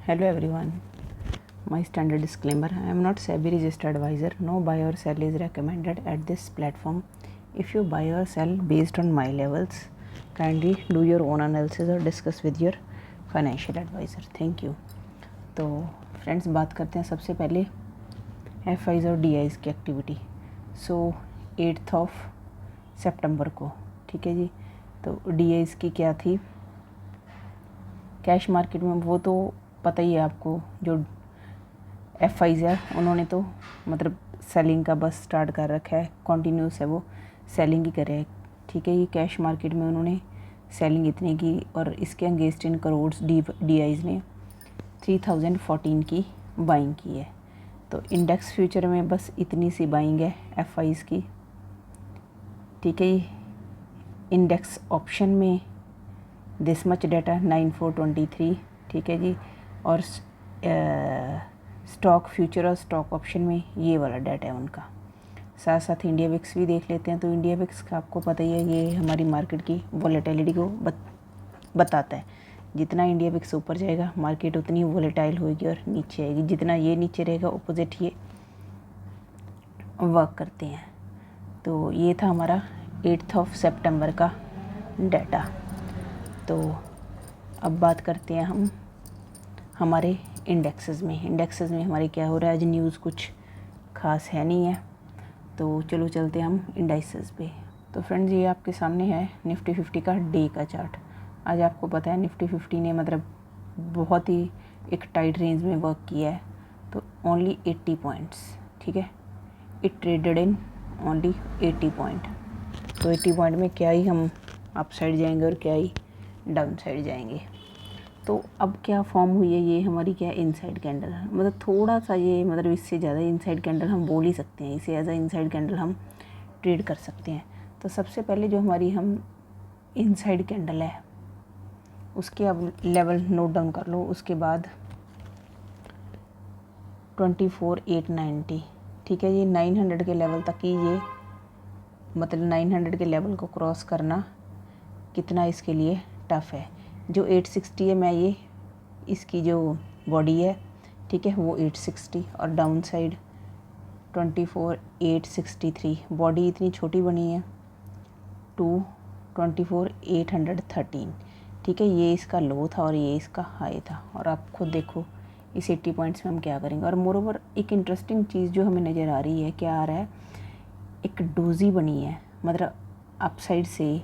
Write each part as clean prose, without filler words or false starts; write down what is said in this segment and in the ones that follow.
Hello everyone. My standard disclaimer: I am not SEBI registered advisor. No buy or sell is recommended at this platform. If you buy or sell based on my levels, kindly do your own analysis or discuss with your financial advisor. Thank you. तो friends, बात करते हैं सबसे पहले FIs और DIs की activity. सो 8 सितंबर को, ठीक है जी। तो DIs की क्या थी कैश मार्केट में, वो तो पता ही है आपको। जो FIs है उन्होंने तो मतलब सेलिंग का बस स्टार्ट कर रखा है, कॉन्टीन्यूस है, वो सेलिंग ही कर रहे हैं, ठीक है। ये कैश मार्केट में उन्होंने सेलिंग इतनी की और इसके अगेंस्ट इन करोड्स DIs ने 3014 की बाइंग की है। तो इंडेक्स फ्यूचर में बस इतनी सी बाइंग है FIs की, ठीक है। इंडेक्स ऑप्शन में दिस मच डाटा 9423, ठीक है जी। और स्टॉक फ्यूचर और स्टॉक ऑप्शन में ये वाला डाटा है उनका। साथ साथ इंडिया विक्स भी देख लेते हैं। तो इंडिया विक्स का आपको पता ही है, ये हमारी मार्केट की वॉलेटिलिटी को बताता है। जितना इंडिया विक्स ऊपर जाएगा मार्केट उतनी वॉलेटाइल होगी और नीचे आएगी। जितना ये नीचे रहेगा ऑपोजिट ये वर्क करते हैं। तो ये था हमारा 8 सितंबर का डाटा। तो अब बात करते हैं हम हमारे इंडेक्सेस में हमारे क्या हो रहा है। आज न्यूज़ कुछ खास है नहीं है, तो चलो चलते हैं हम इंडाइसेस पे। तो फ्रेंड्स, ये आपके सामने है निफ्टी 50 का डे का चार्ट। आज आपको पता है निफ्टी 50 ने मतलब बहुत ही एक टाइट रेंज में वर्क किया है। तो ओनली 80 पॉइंट्स, ठीक है। It traded in only 80 point. तो 80 पॉइंट में क्या ही हम अप साइड जाएंगे और क्या ही डाउन साइड जाएंगे। तो अब क्या फॉर्म हुई है, ये हमारी क्या इनसाइड कैंडल, मतलब थोड़ा सा ये मतलब इससे ज़्यादा इनसाइड कैंडल हम बोल ही सकते हैं। इसे एज अ इनसाइड कैंडल हम ट्रेड कर सकते हैं। तो सबसे पहले जो हमारी हम इनसाइड कैंडल है उसके अब लेवल नोट डाउन कर लो। उसके बाद 24,890, ठीक है जी। 900 के लेवल तक ही ये मतलब 900 के लेवल को क्रॉस करना कितना इसके लिए टफ़ है। जो 860 है, मैं ये इसकी जो बॉडी है, ठीक है, वो 860 और डाउन साइड 24,863। बॉडी इतनी छोटी बनी है टू 24,813, ठीक है। ये इसका लो था और ये इसका हाई था। और आप खुद देखो इस 80 पॉइंट्स में हम क्या करेंगे। और मोरोवर एक इंटरेस्टिंग चीज़ जो हमें नज़र आ रही है, क्या आ रहा है, एक डोजी बनी है, मतलब अप साइड से,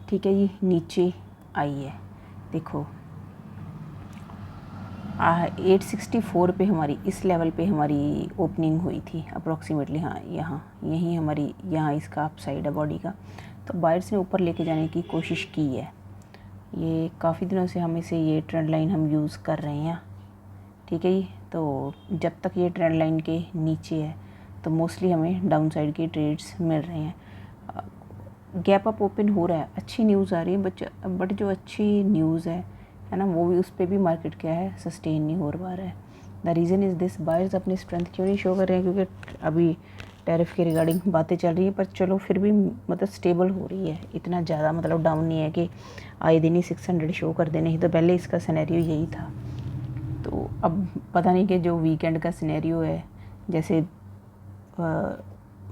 ठीक है, ये नीचे आई है। देखो 864 पे हमारी इस लेवल पे हमारी ओपनिंग हुई थी अप्रॉक्सीमेटली। हाँ, यहीं हमारी यहाँ इसका अप साइड है बॉडी का। तो बायर्स ने ऊपर लेके जाने की कोशिश की है। ये काफ़ी दिनों से हम इसे ये ट्रेंड लाइन हम यूज़ कर रहे हैं, ठीक है जी। तो जब तक ये ट्रेंड लाइन के नीचे है तो मोस्टली हमें डाउन साइड के ट्रेड्स मिल रहे हैं। गैप अप ओपन हो रहा है, अच्छी न्यूज़ आ रही है, बट जो अच्छी न्यूज़ है ना, वो भी उस पर भी मार्केट क्या है सस्टेन नहीं हो पा रहा है। The reason is this, buyers अपनी स्ट्रेंथ क्यों नहीं शो कर रहे हैं, क्योंकि अभी टैरिफ के रिगार्डिंग बातें चल रही हैं। पर चलो फिर भी मतलब स्टेबल हो रही है, इतना ज़्यादा मतलब डाउन नहीं है कि आए दिन ही 600 शो कर देने ही। तो पहले इसका सिनेरियो यही था। तो अब पता नहीं कि जो वीकेंड का सिनेरियो है, जैसे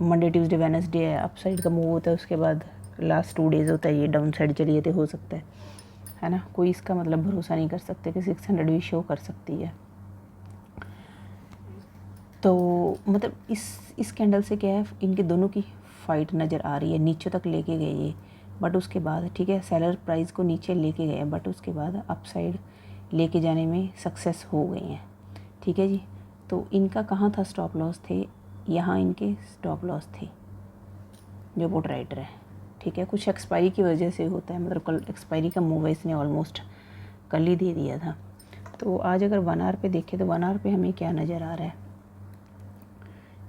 मंडे ट्यूसडे वेडनेसडे है अप साइड का मूव होता है, उसके बाद लास्ट 2 डेज़ होता है ये डाउन साइड चली जाती, हो सकता है ना। कोई इसका मतलब भरोसा नहीं कर सकते कि 600 भी शो कर सकती है। तो मतलब इस कैंडल से क्या है, इनके दोनों की फ़ाइट नज़र आ रही है। नीचे तक लेके गए ये, बट उसके बाद, ठीक है, सेलर प्राइस को नीचे लेके गए, बट उसके बाद अप साइड लेके जाने में सक्सेस हो गए हैं, ठीक है जी। तो इनका कहाँ था स्टॉप लॉस थे, यहाँ इनके स्टॉप लॉस थे जो पुट राइटर है, ठीक है। कुछ एक्सपायरी की वजह से होता है, मतलब कल एक्सपायरी का मूव है, इसने ऑलमोस्ट कल ही दे दिया था। तो आज अगर 1 आवर पे देखें तो 1 आवर पे हमें क्या नज़र आ रहा है,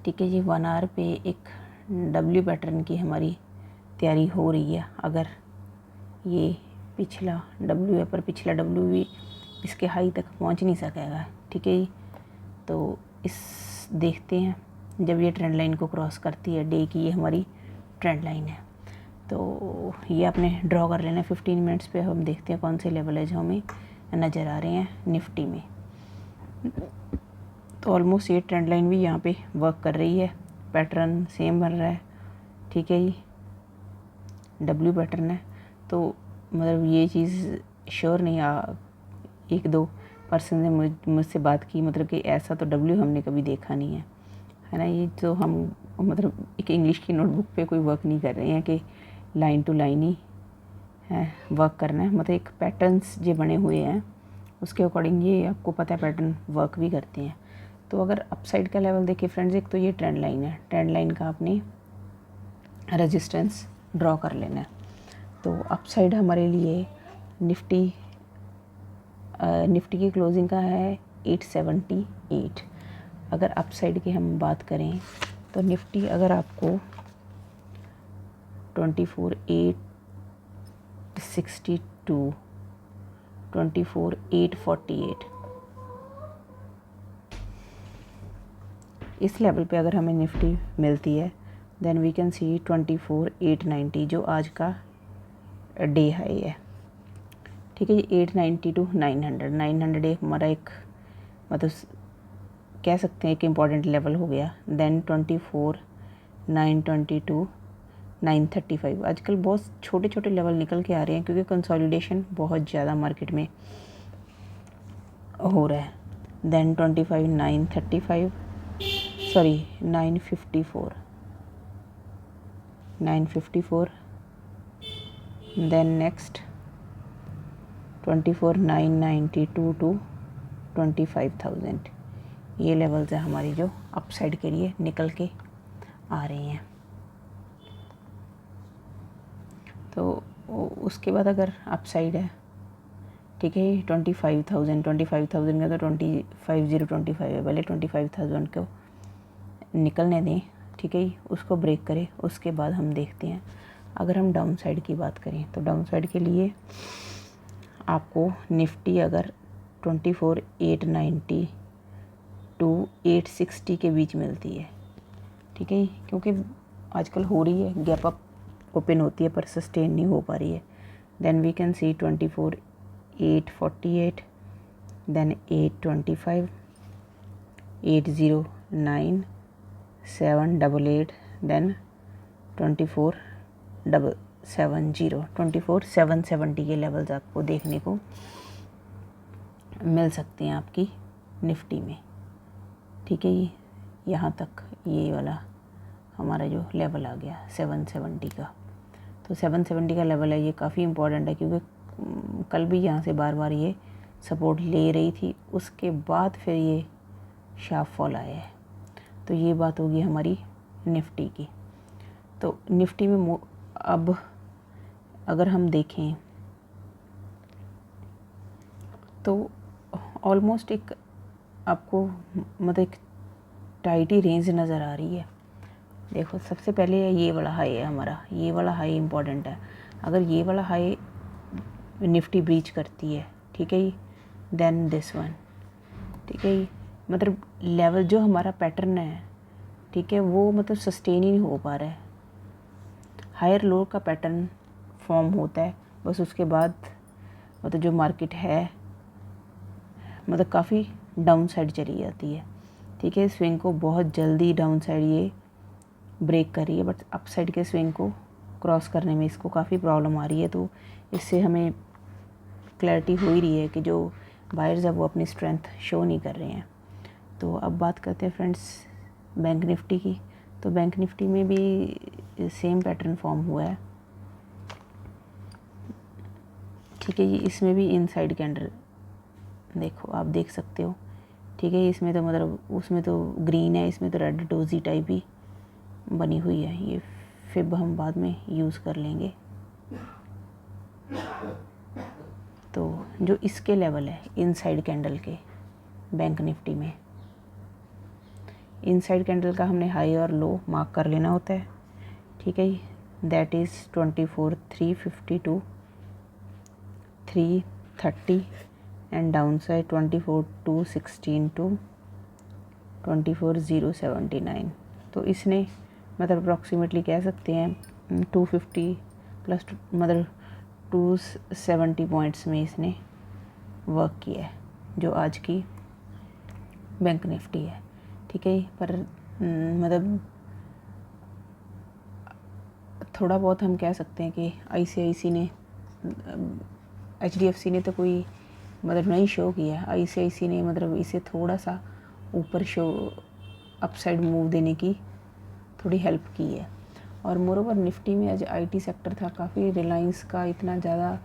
ठीक है जी। 1 आवर पे एक W पैटर्न की हमारी तैयारी हो रही है। अगर ये पिछला W है, पर पिछला W भी इसके हाई तक पहुंच नहीं सकेगा, ठीक है जी। तो इस देखते हैं जब ये ट्रेंड लाइन को क्रॉस करती है, डे की ये हमारी ट्रेंड लाइन है, तो ये आपने ड्रॉ कर लेना 15 मिनट्स पे। हम देखते हैं कौन से लेवल है जो हमें नज़र आ रहे हैं निफ्टी में। तो ऑलमोस्ट ये ट्रेंड लाइन भी यहाँ पे वर्क कर रही है, पैटर्न सेम बन रहा है, ठीक है जी, डब्ल्यू पैटर्न है। तो मतलब ये चीज़ श्योर नहीं, एक दो पर्सन ने मुझसे बात की, मतलब कि ऐसा तो डब्ल्यू हमने कभी देखा नहीं है ना। ये तो हम मतलब एक इंग्लिश की नोटबुक पे कोई वर्क नहीं कर रहे हैं कि लाइन टू लाइन ही है वर्क करना है, मतलब एक पैटर्न्स जो बने हुए हैं उसके अकॉर्डिंग ये आपको पता है पैटर्न वर्क भी करते हैं। तो अगर अपसाइड का लेवल देखिए फ्रेंड्स, एक तो ये ट्रेंड लाइन है, ट्रेंड लाइन का आपने रेजिस्टेंस ड्रॉ कर लेना है। तो अपसाइड हमारे लिए निफ्टी की क्लोजिंग का है 878। अगर अपसाइड की हम बात करें तो निफ्टी अगर आपको 24,862, 24,848 इस लेवल पे अगर हमें निफ्टी मिलती है, देन वी कैन सी 24,890 जो आज का डे हाई है, ठीक है। ये 890 टू 900 एक हमारा एक मतलब कह सकते हैं एक इम्पॉर्टेंट लेवल हो गया। देन 24,922, 935। आजकल बहुत छोटे छोटे लेवल निकल के आ रहे हैं क्योंकि कंसोलिडेशन बहुत ज़्यादा मार्केट में हो रहा है। Then 25,935, sorry 954, 954। Then next 24,992 to 25,000। ये लेवल्स है हमारी जो अपसाइड के लिए निकल के आ रही हैं। तो उसके बाद अगर अपसाइड है, ठीक है, 25,000 का तो 25,025 है, पहले 25,000 को निकलने दें, ठीक है, उसको ब्रेक करें, उसके बाद हम देखते हैं। अगर हम डाउन साइड की बात करें तो डाउन साइड के लिए आपको निफ्टी अगर 24,890 टू 860 के बीच मिलती है, ठीक है, क्योंकि आजकल हो रही है गैप अप ओपन होती है पर सस्टेन नहीं हो पा रही है। Then we can see 24,848, then 825, 809, 788, then 24,770, 24,770 के लेवल्स आपको देखने को मिल सकते हैं आपकी निफ्टी में, ठीक है। ये यहाँ तक ये वाला हमारा जो लेवल आ गया 770 का, तो 770 का लेवल है, ये काफ़ी इम्पोर्टेंट है क्योंकि कल भी यहाँ से बार बार ये सपोर्ट ले रही थी, उसके बाद फिर ये शार्प फॉल आया है। तो ये बात होगी हमारी निफ्टी की। तो निफ्टी में अब अगर हम देखें तो ऑलमोस्ट एक आपको मतलब एक टाइट ही रेंज नज़र आ रही है। देखो सबसे पहले ये वाला हाई है हमारा, ये वाला हाई इम्पॉर्टेंट है। अगर ये वाला हाई निफ्टी ब्रीच करती है, ठीक है जी, देन दिस वन, ठीक है जी, मतलब लेवल जो हमारा पैटर्न है, ठीक है, वो मतलब सस्टेन ही नहीं हो पा रहा है। हायर लोअर का पैटर्न फॉर्म होता है, बस उसके बाद मतलब जो मार्केट है मतलब काफ़ी डाउन साइड चली जाती है, ठीक है। स्विंग को बहुत जल्दी डाउन साइड ये ब्रेक कर रही है, बट अप साइड के स्विंग को क्रॉस करने में इसको काफ़ी प्रॉब्लम आ रही है। तो इससे हमें क्लैरिटी हो ही रही है कि जो बायर्स है वो अपनी स्ट्रेंथ शो नहीं कर रहे हैं। तो अब बात करते हैं फ्रेंड्स बैंक निफ्टी की। तो बैंक निफ्टी में भी सेम पैटर्न फॉर्म हुआ है, ठीक है। ये इसमें भी इनसाइड कैंडल देखो आप देख सकते हो, ठीक है। इसमें तो मतलब उसमें तो ग्रीन है, इसमें तो रेड डोजी टाइप ही बनी हुई है। ये फिब हम बाद में यूज़ कर लेंगे। तो जो इसके लेवल है इनसाइड कैंडल के बैंक निफ्टी में, इनसाइड कैंडल का हमने हाई और लो मार्क कर लेना होता है, ठीक है। That is 24,352, 330 and down side 24,216 to 24,079। तो इसने मतलब अप्रॉक्सीमेटली कह सकते हैं 250 प्लस मतलब 270 पॉइंट्स में इसने वर्क किया है, जो आज की बैंक निफ्टी है, ठीक है। पर मतलब थोड़ा बहुत हम कह सकते हैं कि ICICI ने, HDFC ने तो कोई मतलब नहीं शो किया, ICICI ने मतलब इसे थोड़ा सा ऊपर शो अपसाइड मूव देने की थोड़ी हेल्प की है। और मोरोवर निफ्टी में आज IT सेक्टर था काफ़ी, रिलायंस का इतना ज़्यादा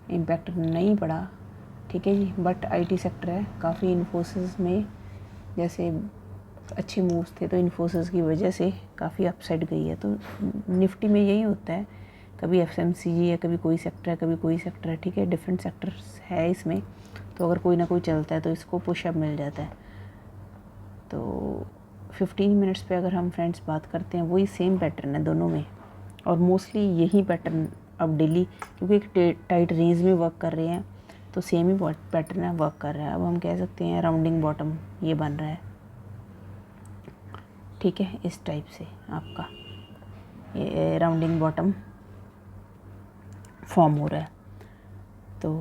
इम्पैक्ट नहीं पड़ा, ठीक है जी। बट IT सेक्टर है काफ़ी, इन्फोसिस में जैसे अच्छे मूव्स थे तो इन्फोसिस की वजह से काफ़ी अपसाइड गई है। तो निफ्टी में यही होता है, कभी FMCG है, कभी कोई सेक्टर है, कभी कोई सेक्टर है, ठीक है। डिफरेंट सेक्टर्स है इसमें, तो अगर कोई ना कोई चलता है तो इसको पुशअप मिल जाता है। तो 15 मिनट्स पे अगर हम फ्रेंड्स बात करते हैं, वही सेम पैटर्न है दोनों में, और मोस्टली यही पैटर्न अब डेली, क्योंकि एक टाइट रेंज में वर्क कर रहे हैं तो सेम ही पैटर्न है वर्क कर रहा है। अब हम कह सकते हैं राउंडिंग बॉटम ये बन रहा है, ठीक है। इस टाइप से आपका ये राउंडिंग बॉटम फॉर्म हो रहा है। तो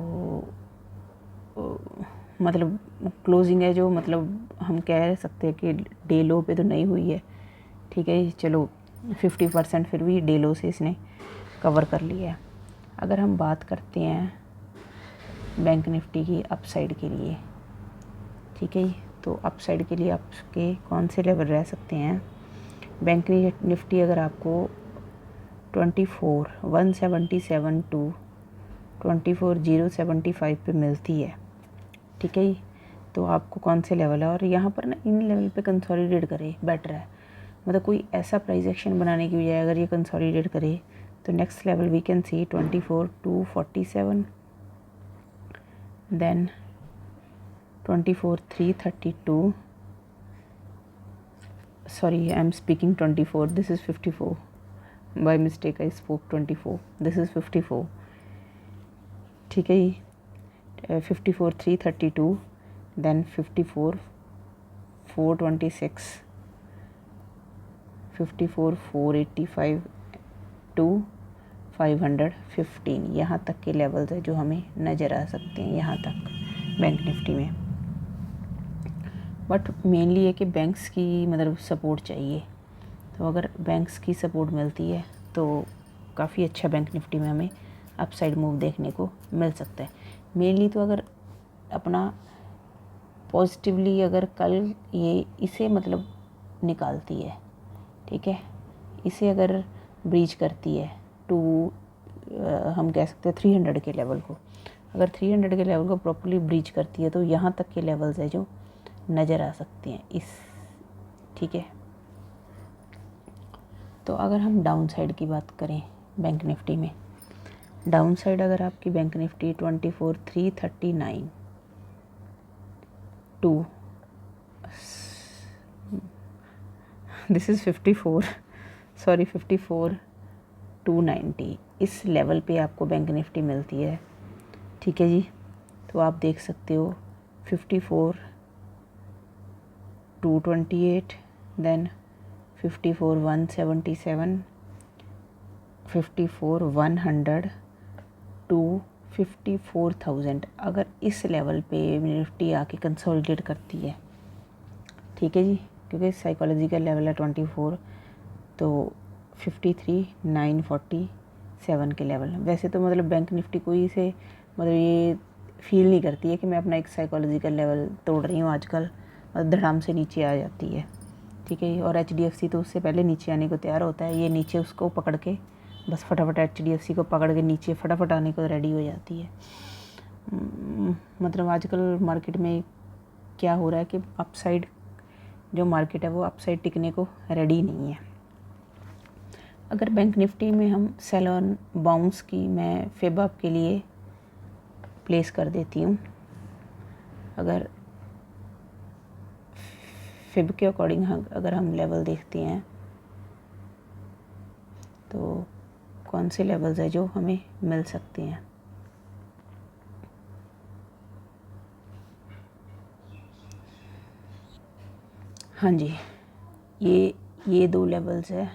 मतलब क्लोजिंग है जो, मतलब हम कह सकते हैं कि डे लो पे तो नहीं हुई है, ठीक है। चलो 50% फिर भी डे लो से इसने कवर कर लिया है। अगर हम बात करते हैं बैंक निफ्टी की अपसाइड के लिए, ठीक है, तो अपसाइड के लिए आपके कौन से लेवल रह सकते हैं। बैंक निफ्टी अगर आपको 24,177 टू 24,075 पे मिलती है, ठीक है, तो आपको कौन से लेवल है, और यहाँ पर ना इन लेवल पे कंसोलिडेट करे बेटर है। मतलब कोई ऐसा प्राइस एक्शन बनाने की बजाय अगर ये कंसोलिडेट करे तो next level we can see 24,247, then 24,332, sorry I am speaking 24, this is 54, by mistake I spoke 24, this is 54, ठीक है। 54,332, then 54,426, 54,485 टू 515, यहाँ तक के लेवल्स है जो हमें नज़र आ सकते हैं यहाँ तक बैंक निफ्टी में। बट मेनली है कि बैंक्स की मतलब सपोर्ट चाहिए, तो अगर बैंक्स की सपोर्ट मिलती है तो काफ़ी अच्छा बैंक निफ्टी में हमें अपसाइड मूव देखने को मिल सकता है। मेनली तो अगर अपना पॉजिटिवली अगर कल ये इसे मतलब निकालती है, ठीक है, इसे अगर ब्रीच करती है टू हम कह सकते हैं 300 के लेवल को, अगर 300 के लेवल को प्रॉपर्ली ब्रीच करती है तो यहाँ तक के लेवल्स है जो नज़र आ सकते हैं इस, ठीक है। तो अगर हम डाउन साइड की बात करें बैंक निफ्टी में, डाउन साइड अगर आपकी bank Nifty 24,339 to this is 54,290, इस लेवल पे आपको बैंक निफ्टी मिलती है, ठीक है जी। तो आप देख सकते हो 54,228, देन 54,177, 54,100 टू 54,000, अगर इस लेवल पे निफ्टी आके कंसोलिडेट करती है, ठीक है जी, क्योंकि साइकोलॉजिकल लेवल है 24, तो 53,947 के लेवल। वैसे तो मतलब बैंक निफ्टी कोई से मतलब ये फील नहीं करती है कि मैं अपना एक साइकोलॉजिकल लेवल तोड़ रही हूँ आजकल, और धड़ाम से नीचे आ जाती है, ठीक है। और HDFC तो उससे पहले नीचे आने को तैयार होता है, ये नीचे उसको पकड़ के बस फटाफट HDFC को पकड़ के नीचे फटाफट आने को रेडी हो जाती है। मतलब आजकल मार्केट में क्या हो रहा है कि अपसाइड जो मार्केट है वो अपसाइड टिकने को रेडी नहीं है। अगर बैंक निफ्टी में हम सेल ऑन बाउंस की मैं फेब आपके लिए प्लेस कर देती हूँ। अगर फेब के अकॉर्डिंग अगर हम लेवल देखते हैं तो कौन से लेवल्स है जो हमें मिल सकते हैं। हाँ जी, ये दो लेवल्स है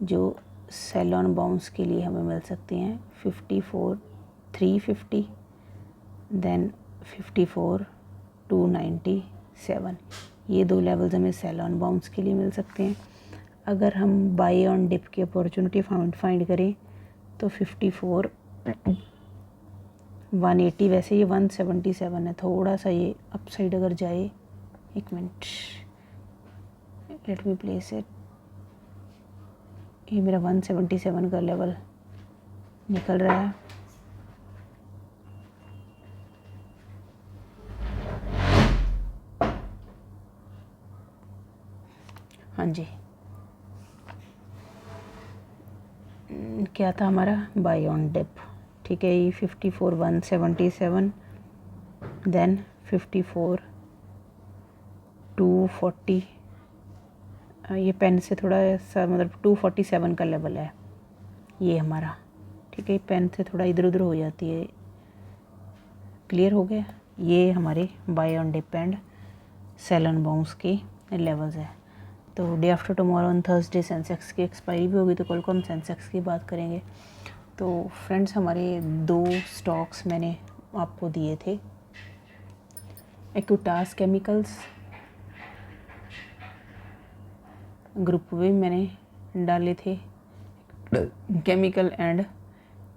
जो सेल ऑन बाउंस के लिए हमें मिल सकते हैं, 54,350, देन 54,290, 7, ये 2 लेवल्स हमें सेल ऑन बाउंस के लिए मिल सकते हैं। अगर हम बाई ऑन डिप की अपॉर्चुनिटी फाइंड करें तो 54 180, वैसे ये 177 है, थोड़ा सा ये अपसाइड अगर जाए, एक minute let me place it, ये मेरा 177 का लेवल निकल रहा है। हाँ जी, क्या था हमारा बाई ऑन डिप, ठीक है। ये 54 177, देन 54 240, ये पेन से थोड़ा सा मतलब 247 का लेवल है ये हमारा, ठीक है। पेन से थोड़ा इधर उधर हो जाती है, क्लियर हो गया। ये हमारे buy on dip and sell on bounce के लेवल्स है। तो day after tomorrow on Thursday Sensex की एक्सपायरी भी होगी, तो कल को हम सेंसेक्स की बात करेंगे। तो फ्रेंड्स, हमारे 2 स्टॉक्स मैंने आपको दिए थे, एक्विटास केमिकल्स ग्रुप भी मैंने डाले थे, केमिकल एंड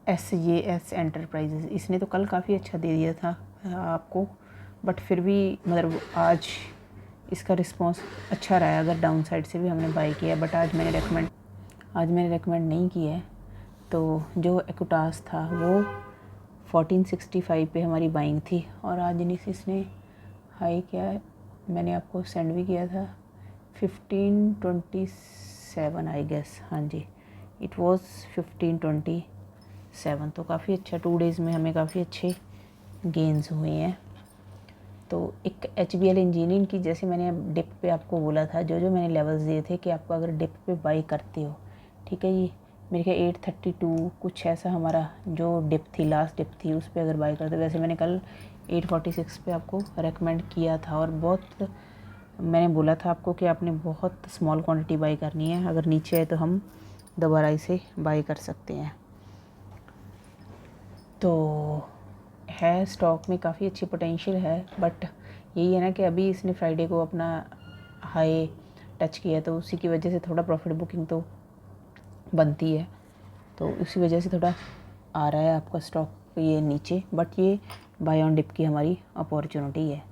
SJS एंटरप्राइजेज, इसने तो कल काफ़ी अच्छा दे दिया था आपको, बट फिर भी मतलब आज इसका रिस्पांस अच्छा रहा है। अगर डाउन साइड से भी हमने बाई किया, बट आज मैंने रेकमेंड नहीं किया है। तो जो एक्विटास था वो 1465 पे हमारी बाइंग थी, और आज इसने हाई किया है, मैंने आपको सेंड भी किया था 1527 आई गेस, हाँ जी, इट वाज 1527। तो काफ़ी अच्छा 2 डेज़ में हमें काफ़ी अच्छे गेंस हुए हैं। तो एक HBL इंजीनियरिंग की, जैसे मैंने डिप पे आपको बोला था, जो मैंने लेवल्स दिए थे कि आपको अगर डिप पे बाई करते हो, ठीक है जी, मेरे ख्याल 832 कुछ ऐसा हमारा जो डिप थी, लास्ट डिप थी, उस पर अगर बाई करते, वैसे मैंने कल 846 पे आपको रेकमेंड किया था, और बहुत मैंने बोला था आपको कि आपने बहुत स्मॉल क्वांटिटी बाई करनी है, अगर नीचे है तो हम दोबारा इसे बाई कर सकते हैं। तो है स्टॉक में काफ़ी अच्छी पोटेंशियल है, बट यही है ना कि अभी इसने फ्राइडे को अपना हाई टच किया, तो उसी की वजह से थोड़ा प्रॉफिट बुकिंग तो बनती है, तो उसी वजह से थोड़ा आ रहा है आपका स्टॉक ये नीचे, बट ये बाय ऑन डिप की हमारी अपॉर्चुनिटी है।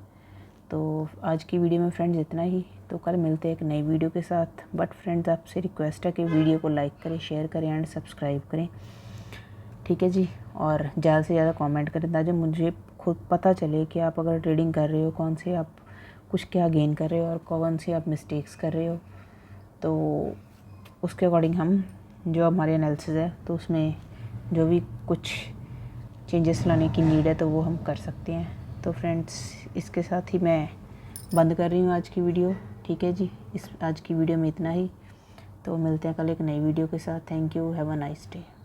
तो आज की वीडियो में फ्रेंड्स इतना ही, तो कल मिलते हैं एक नई वीडियो के साथ। बट फ्रेंड्स, आपसे रिक्वेस्ट है कि वीडियो को लाइक करें, शेयर करें एंड सब्सक्राइब करें, ठीक है जी, और ज़्यादा से ज़्यादा कमेंट करें, ताकि मुझे खुद पता चले कि आप अगर ट्रेडिंग कर रहे हो, कौन से आप कुछ क्या गेन कर रहे हो और कौन से आप मिस्टेक्स कर रहे हो। तो उसके अकॉर्डिंग हम जो हमारे एनालिसिस है, तो उसमें जो भी कुछ चेंजेस लाने की नीड है तो वो हम कर सकते हैं। तो फ्रेंड्स, इसके साथ ही मैं बंद कर रही हूँ आज की वीडियो, ठीक है जी। आज की वीडियो में इतना ही, तो मिलते हैं कल एक नई वीडियो के साथ। Thank you, have a nice day.